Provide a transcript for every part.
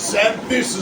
37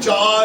4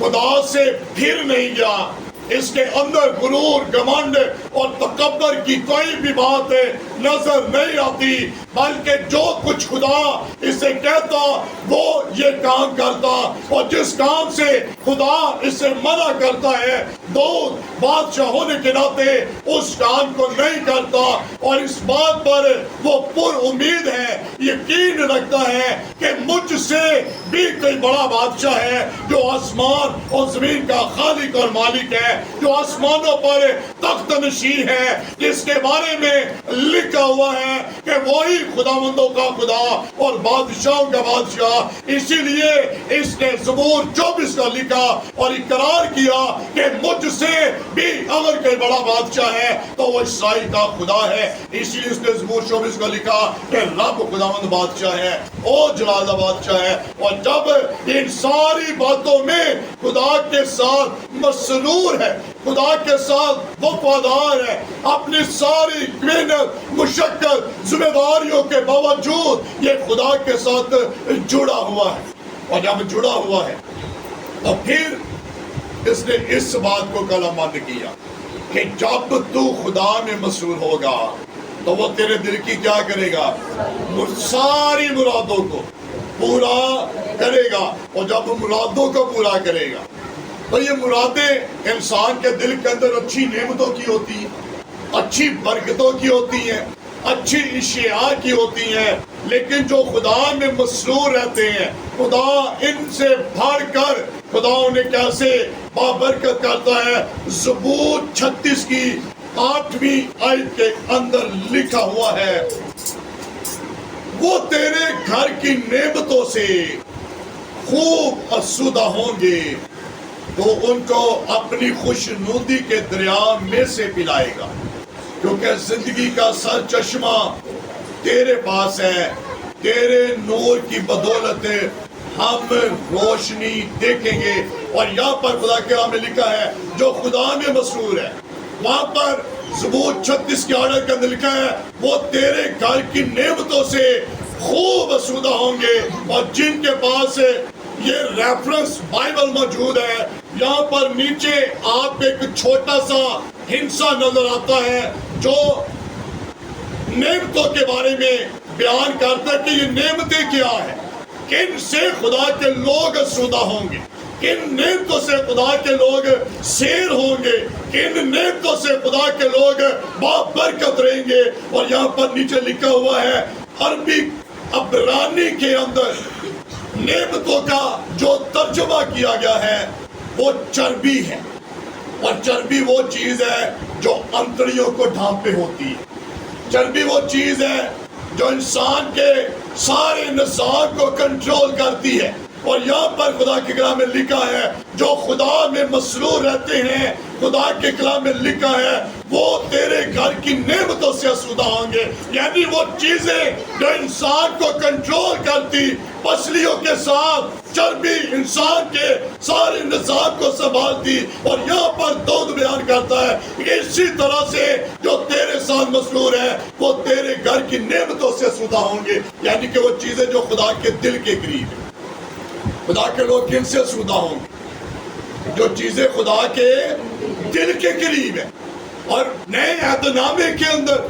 خدا سے پھر نہیں گیا، اس کے اندر غرور، گھمنڈ اور تکبر کی کوئی بھی بات نظر نہیں آتی، بلکہ جو کچھ خدا اسے کہتا وہ یہ کام کرتا، اور جس کام سے خدا اسے منع کرتا ہے داؤد بادشاہ ہونے کے ناطے اس کام کو نہیں کرتا، اور اس بات پر وہ پر امید ہے، یقین رکھتا ہے کہ مجھ سے بھی کوئی بڑا بادشاہ ہے جو آسمان اور زمین کا خالق اور مالک ہے، جو آسمانوں پر تخت نشین ہے، جس کے بارے میں لکھا ہوا ہے کہ وہی خداوندوں کا خدا اور بادشاہوں کا بادشاہ۔ اسی لیے اس نے زبور 24 کا لکھا اور اقرار کیا کہ مجھ سے بھی اگر کوئی بڑا بادشاہ ہے تو وہ اسرائیل کا خدا ہے۔ اسی لیے اس نے زبور 24 کا لکھا کہ رب خداوند بادشاہ ہے، او جلالہ بادشاہ ہے، اور جب ان ساری باتوں میں خدا کے ساتھ مسرور ہے، خدا کے ساتھ وفادار ہے، اپنی ساری محنت، مشقت، ذمہ داریوں کے باوجود یہ خدا کے ساتھ جڑا ہوا ہے، اور جب جڑا ہوا ہے تو پھر اس نے اس بات کو قلم بند کیا کہ جب تو خدا میں مسرور ہوگا تو وہ تیرے دل کی کیا کرے گا؟ ساری مرادوں کو پورا کرے گا، اور جب مرادوں کو پورا کرے گا تو یہ مرادیں انسان کے دل کے اندر اچھی نعمتوں کی ہوتی ہیں، اچھی برکتوں کی ہوتی ہیں، اچھی اشیاء کی ہوتی ہیں، لیکن جو خدا میں مسرور رہتے ہیں خدا ان سے بڑھ کر خدا انہیں کیسے بابرکت کرتا ہے۔ زبور 36 کی 8ویں آیت کے اندر لکھا ہوا ہے، وہ تیرے گھر کی نعمتوں سے خوب آسودہ ہوں گے، تو ان کو اپنی خوشنودی کے دریا میں سے پلائے گا، کیونکہ زندگی کا سر چشمہ تیرے پاس ہے، تیرے نور کی بدولت ہم روشنی دیکھیں گے۔ اور یہاں پر خدا کے کلام میں لکھا ہے جو خدا میں مسرور ہے، وہاں پر زبور 36 کی آیت کے اندر لکھا ہے وہ تیرے گھر کی نعمتوں سے خوب آسودہ ہوں گے۔ اور جن کے پاس یہ ریفرنس بائبل موجود ہے، یہاں پر نیچے آپ ایک چھوٹا سا ہنسا نظر آتا ہے جو نعمتوں کے بارے میں بیان کرتا ہے کہ یہ نعمتیں کیا ہیں، کن سے خدا کے لوگ آسودہ ہوں گے، کن نعمتوں سے خدا کے لوگ سیر ہوں گے، کن نعمتوں سے خدا کے لوگ بابرکت رہیں گے۔ اور یہاں پر نیچے لکھا ہوا ہے عربی عبرانی کے اندر نعمتوں کا جو ترجمہ کیا گیا ہے وہ چربی ہے، اور چربی وہ چیز ہے جو انتڑیوں کو ڈھانپے ہوتی ہے، چربی وہ چیز ہے جو انسان کے سارے نظام کو کنٹرول کرتی ہے۔ اور یہاں پر خدا کے کلام میں لکھا ہے جو خدا میں مسرور رہتے ہیں، خدا کے کلام میں لکھا ہے وہ تیرے گھر کی نعمتوں سے آسودہ ہوں گے، یعنی وہ چیزیں جو انسان کو کنٹرول کرتی، پسلیوں کے ساتھ چربی انسان کے سارے نظام کو سنبھالتی۔ اور یہاں پر داؤد بیان کرتا ہے کہ اسی طرح سے جو تیرے ساتھ مسرور ہے وہ تیرے گھر کی نعمتوں سے آسودہ ہوں گے، یعنی کہ وہ چیزیں جو خدا کے دل کے قریب ہیں۔ خدا کے لوگ کن سے آسودہ ہوں گے؟ جو چیزیں خدا کے دل کے قریب ہیں۔ اور نئے عہد نامے کے اندر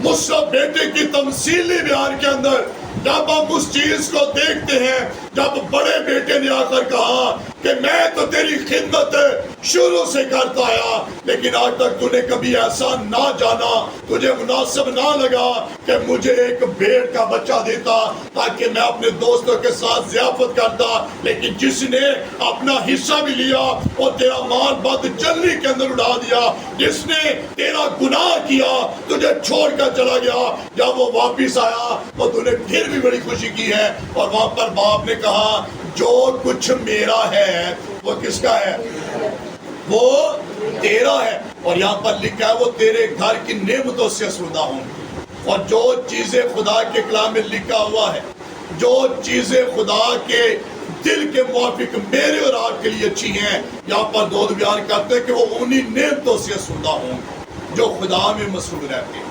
موسیٰ بیٹے کی تمثیلی بیان کے اندر جب ہم اس چیز کو دیکھتے ہیں، جب بڑے بیٹے نے آ کر کہا کہ میں تو تیری خدمت شروع سے کرتا آیا، لیکن آج تک تو نے کبھی ایسا نہ جانا، تجھے مناسب نہ لگا کہ مجھے ایک بھیڑ کا بچہ دیتا تاکہ میں اپنے دوستوں کے ساتھ ضیافت کرتا، لیکن جس نے اپنا حصہ بھی لیا اور تیرا مال بد چلنی کے اندر اڑا دیا، جس نے تیرا گناہ کیا تجھے چھوڑ کر چلا گیا، جب وہ واپس آیا تو تو نے پھر بھی بڑی خوشی کی ہے۔ اور وہاں پر باپ نے کہا جو کچھ میرا ہے وہ کس کا ہے؟ وہ تیرا ہے۔ اور یہاں پر لکھا ہے وہ تیرے گھر کی نعمتوں سے آسودہ ہوں۔ اور جو چیزیں خدا کے کلام میں لکھا ہوا ہے، جو چیزیں خدا کے دل کے موافق میرے اور آپ کے لیے اچھی ہیں، یہاں پر داؤد بیان کرتے ہیں کہ وہ انہی نعمتوں سے آسودہ ہوں جو خدا میں مسرور رہتے ہیں۔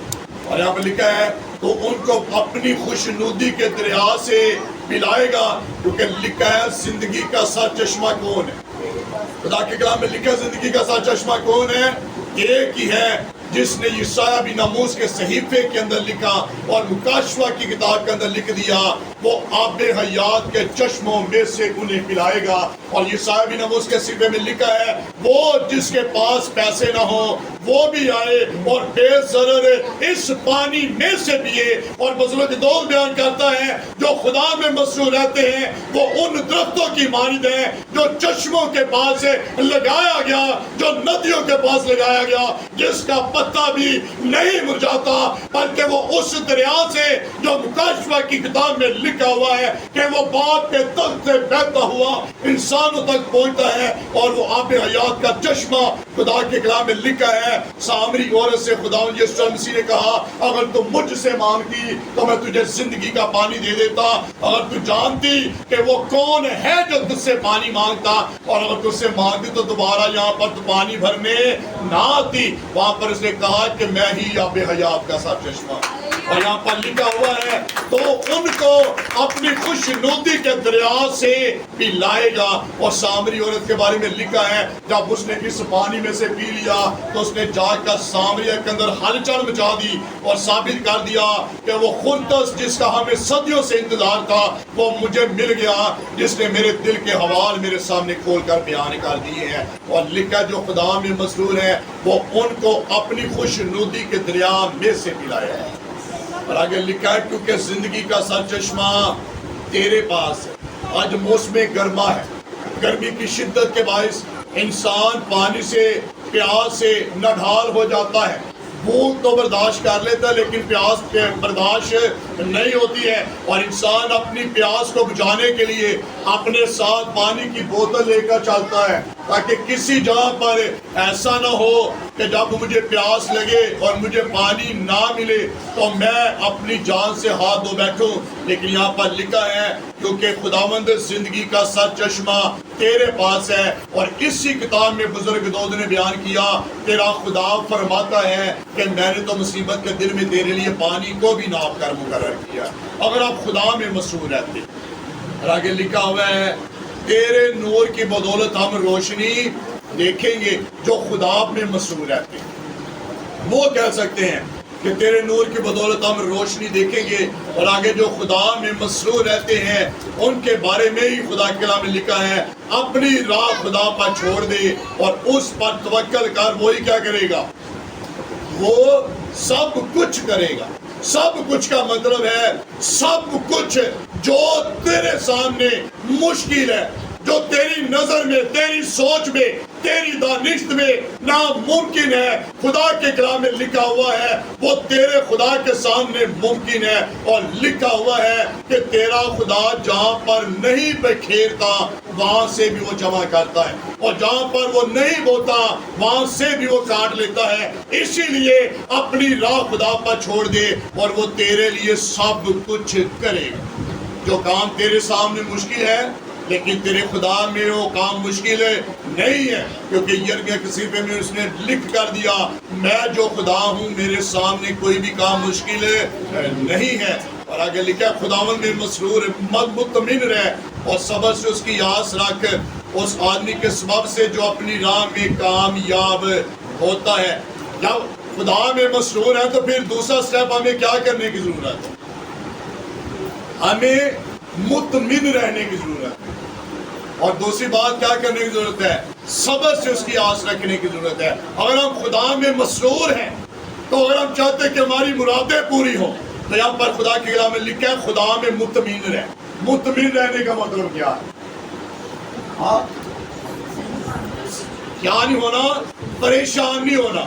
اور یہاں پر لکھا ہے تو ان کو اپنی خوشنودی کے دریا سے پلائے گا، کیونکہ لکھا ہے زندگی کا سر چشمہ کون ہے؟ خدا کے کلام میں لکھا زندگی کا سچ چشمہ کون ہے؟ ایک ہی ہے جس نے یسایہ بن آموز کے صحیفے کے اندر لکھا اور مکاشفہ کی کتاب کے اندر لکھ دیا، وہ آب حیات کے چشموں میں سے انہیں پلائے گا۔ اور یسایہ بن آموز کے صحیفے میں لکھا ہے، وہ جس کے پاس پیسے نہ ہوں وہ بھی آئے اور بے ضرر اس پانی میں سے پیے۔ اور بزرگ دول بیان کرتا ہے، جو خدا میں مسرور رہتے ہیں وہ ان درختوں کی مانند ہیں جو چشموں کے پاس لگایا گیا، جو ندیوں کے پاس لگایا گیا، جس کا پتا بھی نہیں مرجھاتا، بلکہ وہ اس دریا سے جو مکاشفہ کی کتاب میں لکھا ہوا ہے کہ وہ باپ کے تخت سے بہتا ہوا انسانوں تک پہنچتا ہے، اور وہ آب حیات کا چشمہ خدا کے کلام میں لکھا ہے۔ سامری عورت سے خدا یسوع مسیح نے کہا، اگر تم مجھ سے مانگتی تو میں تجھے زندگی کا پانی دے دیتا۔ اگر تو جانتی کہ وہ کون ہے جو تجھ سے پانی مانگتا، اور اگر تجھ سے مانگتی تو دوبارہ یہاں پر تو پانی بھرنے نہ آتی۔ وہاں پر اس نے کہا کہ میں ہی آب حیات کا سر چشمہ، اور یہاں پر لکھا ہوا ہے تو ان کو اپنی خوشنودی کے دریا سے پلائے گا۔ اور سامری عورت کے بارے میں لکھا ہے، جب اس نے اس پانی میں سے پی لیا تو اس نے جا کر سامریہ کے اندر ہلچل مچا دی اور ثابت کر دیا کہ وہ خرطس جس کا ہمیں صدیوں سے انتظار تھا وہ مجھے مل گیا، جس نے میرے دل کے حوال میرے سامنے کھول کر بیان کر دیے ہیں۔ اور لکھا جو خدا میں مسرور ہے وہ ان کو اپنی خوشنودی کے دریا میں سے پلایا ہے۔ اور آگے لکھا ہے، کیونکہ زندگی کا سر چشمہ تیرے پاس ہے۔ آج موسم گرما ہے، گرمی کی شدت کے باعث انسان پانی سے پیاس سے نڈھال ہو جاتا ہے، بھوک تو برداشت کر لیتا ہے لیکن پیاس برداشت نہیں ہوتی ہے، اور انسان اپنی پیاس کو بجھانے کے لیے اپنے ساتھ پانی کی بوتل لے کر چلتا ہے، تاکہ کسی جگہ پر ایسا نہ ہو کہ جب مجھے پیاس لگے اور مجھے پانی نہ ملے تو میں اپنی جان سے ہاتھ دھو بیٹھوں۔ لیکن یہاں پر لکھا ہے، کیونکہ خداوند زندگی کا سر چشمہ تیرے پاس ہے۔ اور اسی کتاب میں بزرگ داؤد نے بیان کیا، تیرا خدا فرماتا ہے کہ میں نے تو مصیبت کے دن میں تیرے لیے پانی کو بھی ناپ کر مقرر کیا۔ اگر آپ خدا میں مسرور رہتے، اور آگے لکھا ہوا ہے، تیرے نور کی بدولت ہم روشنی دیکھیں گے۔ جو خدا میں مسرور رہتے ہیں وہ کہہ سکتے ہیں کہ تیرے نور کی بدولت ہم روشنی دیکھیں گے۔ اور آگے جو خدا میں مسرور رہتے ہیں ان کے بارے میں ہی خدا کے کلام میں لکھا ہے، اپنی راہ خدا پر چھوڑ دے اور اس پر توکل کر، وہی کیا کرے گا؟ وہ سب کچھ کرے گا۔ سب کچھ کا مطلب ہے سب کچھ جو تیرے سامنے مشکل ہے، جو تیری نظر میں، تیری سوچ میں، تیری دانشت میں ناممکن ہے، خدا کے کلام میں لکھا ہوا ہے وہ تیرے خدا کے سامنے ممکن ہے۔ اور لکھا ہوا ہے کہ تیرا خدا جہاں پر نہیں بکھیرتا وہاں سے بھی وہ جمع کرتا ہے، اور جہاں پر وہ نہیں بوتا وہاں سے بھی وہ کاٹ لیتا ہے۔ اسی لیے اپنی راہ خدا پر چھوڑ دے اور وہ تیرے لیے سب کچھ کرے گا۔ جو کام تیرے سامنے مشکل ہے لیکن تیرے خدا میں وہ کام مشکل نہیں ہے، کیونکہ یرمیا کے صحیفے میں اس نے لکھ کر دیا، میں جو خدا ہوں میرے سامنے کوئی بھی کام مشکل نہیں ہے۔ اور آگے لکھا، خداوند میں مسرور مطمئن رہ اور صبر سے اس کی آس رکھ، اس آدمی کے سبب سے جو اپنی راہ میں کامیاب ہوتا ہے۔ جب خدا میں مسرور ہے تو پھر دوسرا سٹیپ ہمیں کیا کرنے کی ضرورت ہے؟ ہمیں مطمئن رہنے کی ضرورت ہے۔ اور دوسری بات کیا کرنے کی ضرورت ہے؟ صبر سے اس کی آس رکھنے کی ضرورت ہے۔ اگر ہم خدا میں مسرور ہیں تو اگر ہم چاہتے ہیں کہ ہماری مرادیں پوری ہوں تو یہاں پر خدا کے کلام میں لکھا ہے خدا میں مطمئن رہ۔ مطمئن رہنے کا مطلب کیا ہے؟ کیا نہیں ہونا؟ پریشان نہیں ہونا،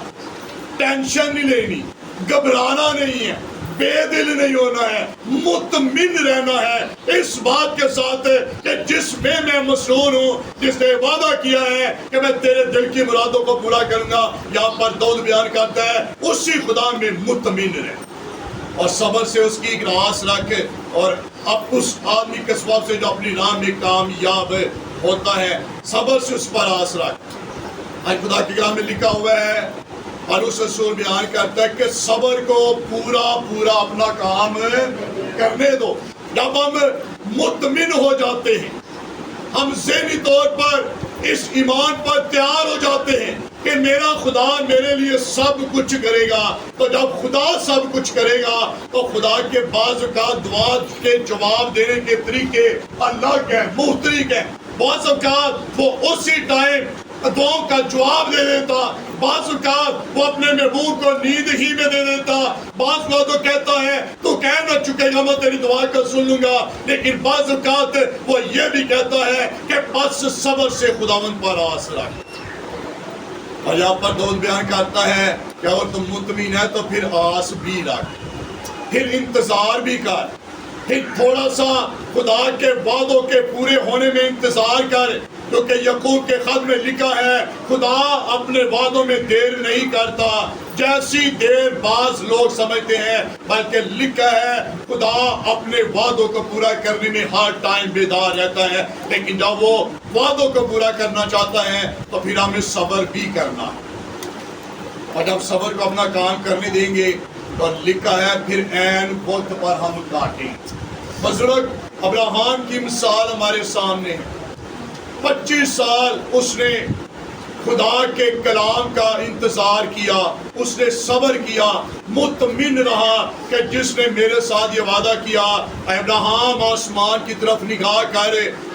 ٹینشن نہیں لینی، گھبرانا نہیں ہے، بے دل نہیں ہونا ہے، مطمئن رہنا ہے اس بات کے ساتھ کہ جس میں مسرور ہوں، جس نے وعدہ کیا ہے کہ میں تیرے دل کی مرادوں کو پورا کروں گا۔ یہاں پر داؤد بیان کرتا ہے اسی خدا میں مطمئن رہ اور صبر سے اس کی ایک آس رکھ، اور اب اس آدمی کے سبب سے جو اپنی راہ میں کامیاب ہوتا ہے صبر سے اس پر آس رکھ۔ آج خدا کے کلام میں لکھا ہوا ہے اور اس رسول بیان کرتا ہے کہ صبر کو پورا اپنا کام کرنے دو۔ جب ہم مطمئن ہو جاتے ہیں، ہم ذہنی طور پر اس ایمان پر تیار ہو جاتے ہیں کہ میرا خدا میرے لیے سب کچھ کرے گا، تو جب خدا سب کچھ کرے گا تو خدا کے بعض اوقات دعا کے جواب دینے کے طریقے الگ ہیں، مختلف ہیں۔ بعض اوقات وہ اسی ٹائم دعاؤں کا جواب دے دیتا، بعض اوقات وہ اپنے محبوب کو نیند ہی میں دے دیتا، بعض اوقات وہ کہتا ہے تو کہہ نہ چکے گا میں تیری دعا کو سن لوں گا، لیکن بعض اوقات وہ یہ بھی کہتا ہے کہ بس صبر سے خداوند پر آس رکھ۔ اور یہاں پر دوست بیان کرتا ہے کہ اگر تم مطمئن ہے تو پھر آس بھی رکھ، پھر انتظار بھی کر، پھر تھوڑا سا خدا کے وعدوں کے پورے ہونے میں انتظار کر، کیونکہ یعقوب کے خط میں لکھا ہے خدا اپنے وعدوں میں دیر نہیں کرتا جیسی دیر بعض لوگ سمجھتے ہیں، بلکہ لکھا ہے خدا اپنے وعدوں کو پورا کرنے میں ہر ٹائم بیدار رہتا ہے، لیکن جب وہ وعدوں کو پورا کرنا چاہتا ہے تو پھر ہمیں صبر بھی کرنا ہے، اور جب صبر کو اپنا کام کرنے دیں گے تو لکھا ہے پھر عین وقت پر ہم کاٹیں۔ بزرگ ابراہیم کی مثال ہمارے سامنے ہے، 25 سال اس نے خدا کے کلام کا انتظار کیا، اس نے صبر کیا، مطمئن رہا کہ جس نے میرے ساتھ یہ وعدہ کیا ابراہیم آسمان کی طرف نگاہ کر،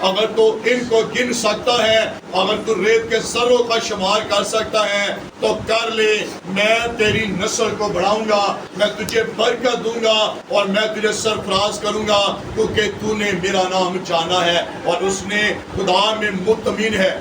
اگر تو ان کو گن سکتا ہے، اگر تو ریت کے ذروں کا شمار کر سکتا ہے تو کر لے، میں تیری نسل کو بڑھاؤں گا، میں تجھے برکت دوں گا اور میں تجھے سرفراز کروں گا کیونکہ تو نے میرا نام جانا ہے۔ اور اس نے خدا میں مطمئن ہے،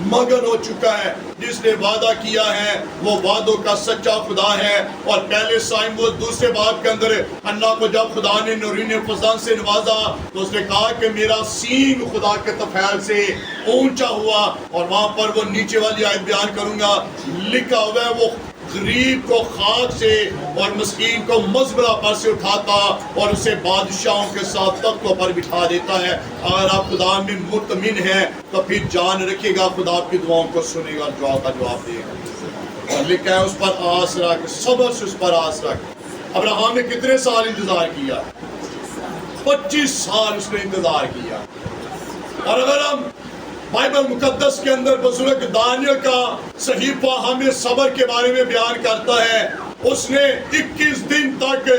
مگن ہو چکا ہے، جس نے وعدہ کیا ہے وہ وعدوں کا سچا خدا ہے۔ اور پہلے سائم وہ دوسرے باب کے اندر حنا کو جب خدا نے نورین فضان سے نوازا تو اس نے کہا کہ میرا سینگ خدا کے طفیل سے اونچا ہوا، اور وہاں پر وہ نیچے والی آیت بیان کروں گا، لکھا ہوا ہے وہ غریب کو خاک سے اور مسکین کو مزبلہ پر سے اٹھاتا اور اسے بادشاہوں کے ساتھ تختوں پر بٹھا دیتا ہے۔ اگر آپ خدا میں مطمئن ہیں تو پھر جان رکھے گا خدا آپ کی دعاؤں کو سنے گا، دعا کا جواب دے گا۔ اور لکھا ہے اس پر آس رکھ، صبر سے اس پر آس رکھ۔ ابراہیم نے کتنے سال انتظار کیا؟ 25 سال اس نے انتظار کیا۔ اور اگر ہم بائبل مقدس کے اندر بزرگ دانیل کا صحیفہ ہمیں صبر کے بارے میں بیان کرتا ہے، اس نے 21 دن تک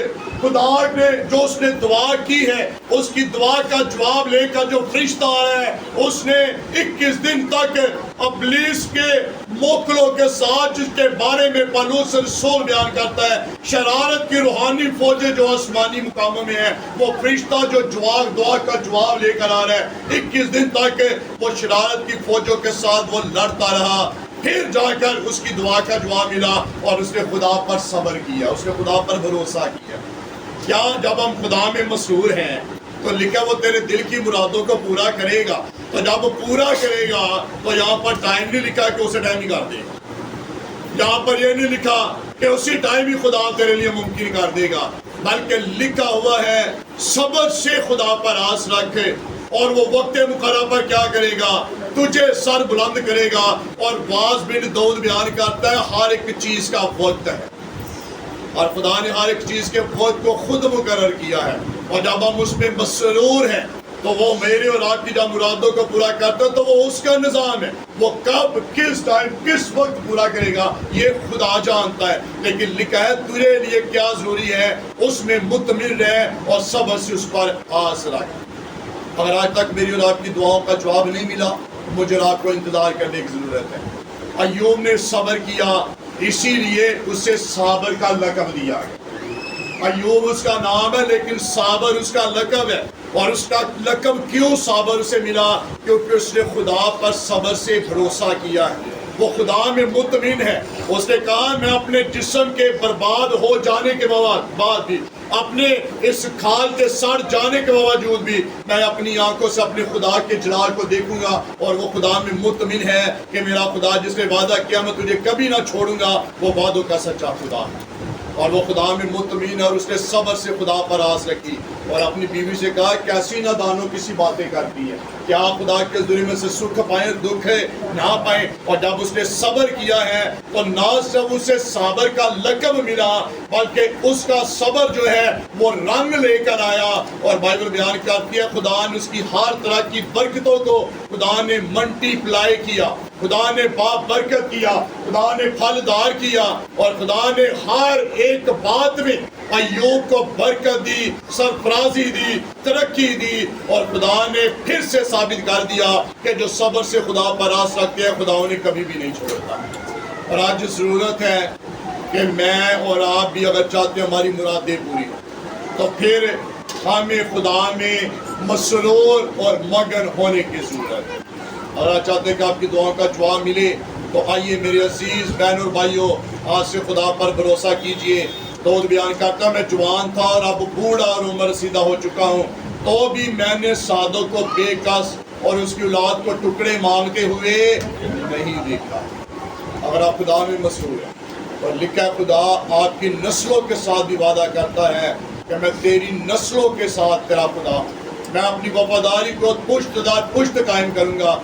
خدا نے جو اس نے دعا کی ہے اس کی دعا کا جواب لے کر جو فرشتہ آیا ہے، اس نے 21 دن تک ابلیس کے موکلوں کے ساتھ، جس کے بارے میں پولس رسول بیان کرتا ہے، شرارت کی روحانی فوجیں جو آسمانی مقاموں میں ہیں، وہ فرشتہ جو جواب دعا کا جواب لے کر آ رہا ہے، 21 دن تک وہ شرارت کی فوجوں کے ساتھ وہ لڑتا رہا، پھر جا کر اس کی دعا کا جواب ملا اور اس نے خدا پر صبر کیا، اس نے خدا پر بھروسہ کیا۔ کیا جب ہم خدا میں مسرور ہیں تو لکھا وہ تیرے دل کی مرادوں کو پورا کرے گا، تو جب پورا کرے گا تو یہاں پر ٹائم نہیں لکھا کہ اسے ٹائم نہیں کر دے گا، یہاں پر یہ نہیں لکھا کہ اسی ٹائم ہی خدا تیرے لیے ممکن کر دے گا، بلکہ لکھا ہوا ہے صبر سے خدا پر آس رکھ، اور وہ وقت مقررہ پر کیا کرے گا؟ تجھے سر بلند کرے گا۔ اور باز بن داؤد بیان کرتا ہے ہر ایک چیز کا وقت ہے، اور خدا نے ہر ایک چیز کے وقت کو خود مقرر کیا ہے، اور جب ہم اس میں مسرور ہیں تو وہ میرے اور آپ کی جب مرادوں کو پورا کرتا ہے تو وہ اس کا نظام ہے، وہ کب کس ٹائم کس وقت پورا کرے گا یہ خدا جانتا ہے، لیکن لکھا ہے تجھے لیے کیا ضروری ہے، اس میں مطمئن رہے اور صبر سے اس پر آس رکھ۔ اگر آج تک میری اور آپ کی دعاؤں کا جواب نہیں ملا، مجھے اور آپ کو انتظار کرنے کی ضرورت ہے۔ ایوب نے صبر کیا، اسی لیے اسے صابر کا لقب دیا گیا۔ ایوب اس کا نام ہے لیکن صابر اس کا لقب ہے، اور اس کا لقب کیوں صابر اسے ملا؟ کیونکہ اس نے خدا پر صبر سے بھروسہ کیا ہے، وہ خدا میں مطمئن ہے۔ اس نے کہا میں اپنے جسم کے برباد ہو جانے کے بعد بھی، اپنے اس کھال کے سڑ جانے کے باوجود بھی میں اپنی آنکھوں سے اپنے خدا کے جلال کو دیکھوں گا، اور وہ خدا میں مطمئن ہے کہ میرا خدا جس نے وعدہ کیا میں تجھے کبھی نہ چھوڑوں گا، وہ وعدوں کا سچا خدا ہے، اور وہ خدا میں مطمئن ہے، اور اس نے صبر سے خدا پر آس رکھی۔ اور اپنی بیوی سے کہا کیسی نادانوں کسی باتیں کرتی ہے، کیا خدا کے ذریعے میں سے سکھ پائیں دکھ نہ پائیں؟ اور جب اس نے صبر کیا ہے تو نہ صرف اسے صابر کا لقب ملا بلکہ اس کا صبر جو ہے وہ رنگ لے کر آیا، اور بائبل بیان کرتی ہے خدا نے اس کی ہر طرح کی برکتوں کو خدا نے ملٹی پلائی کیا، خدا نے برکت کیا، خدا نے پھلدار کیا، اور خدا نے ہر ایک بات میں ایوب کو برکت دی، سرفرازی دی، ترقی دی، اور خدا نے پھر سے ثابت کر دیا کہ جو صبر سے خدا پر آس رکھتے ہیں خدا انہیں کبھی بھی نہیں چھوڑتا۔ اور آج ضرورت ہے کہ میں اور آپ بھی اگر چاہتے ہیں ہماری مرادیں پوری ہوں تو پھر ہمیں خدا میں مسرور اور مگن ہونے کی ضرورت ہے۔ اگر آپ چاہتے ہیں کہ آپ کی دعاؤں کا جواب ملے تو آئیے میرے عزیز بہن اور بھائیوں، آج سے خدا پر بھروسہ کیجئے۔ داؤد بیان کرتا میں جوان تھا اور اب بوڑھا اور عمر رسیدہ ہو چکا ہوں، تو بھی میں نے صادق کو بے کس اور اس کی اولاد کو ٹکڑے مانگتے ہوئے نہیں دیکھا۔ اگر آپ خدا میں مسرور ہیں اور لکھا ہے خدا آپ کی نسلوں کے ساتھ بھی وعدہ کرتا ہے کہ میں تیری نسلوں کے ساتھ تیرا خدا، میں اپنی وفاداری کو پشت در پشت قائم کروں گا۔